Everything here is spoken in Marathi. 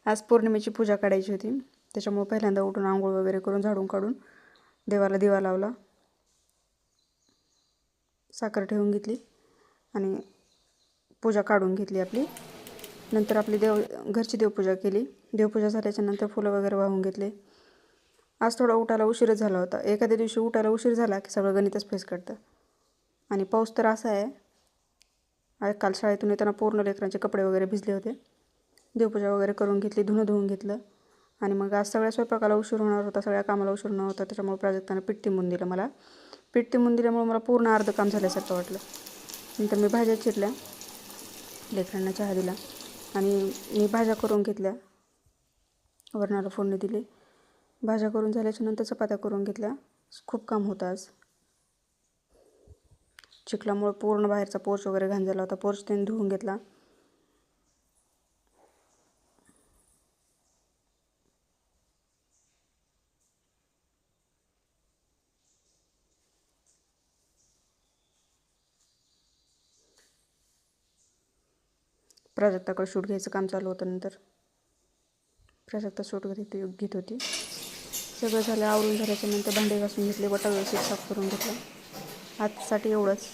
आज पौर्णिमेची पूजा काढायची होती, त्याच्यामुळे पहिल्यांदा उठून आंघोळ वगैरे करून झाडून काढून देवाला दिवा लावला, साखर ठेवून घेतली आणि पूजा काढून घेतली आपली. नंतर आपली घरची देवपूजा केली. देवपूजा झाल्याच्या नंतर फुलं वगैरे वाहून घेतले. आज थोडा उठायला उशीरच झाला होता. एखाद्या दिवशी उठायला उशीर झाला की सगळं गणितच फेस करतं. आणि पाऊस तर असा आहे, काल शाळेतून येताना पूर्ण लेकरांचे कपडे वगैरे भिजले होते. देवपूजा वगैरे करून घेतली, धुणं धुवून घेतलं आणि मग आज सगळ्या स्वयंपाकाला उशीर होणार होता, सगळ्या कामाला उशीर होणार होता. त्याच्यामुळे प्राजक्तानं पीठ तिंबून दिलं मला. पीठ तिंबून दिल्यामुळे मला पूर्ण अर्धं काम झाल्यासारखं वाटलं. नंतर मी भाज्या चिरल्या, लेकरांना चहा दिला आणि मी भाज्या करून घेतल्या, वरणाला फोडणी दिली. भाज्या करून झाल्याच्या नंतर चपात्या करून घेतल्या. खूप काम होतं आज. चिखलामुळे पूर्ण बाहेरचा पोर्च वगैरे घाण झाला होता. पोर्च त्यांनी धुवून घेतला. प्राजक्ताकडे शूट घ्यायचं काम चालू होतं. नंतर प्राजक्ता शूट घेत होती. सगळं झालं, आवरून झाल्याच्या नंतर भांडे घासून घेतले, वटा व्यवस्थित साफ करून घेतला. आजसाठी एवढंच.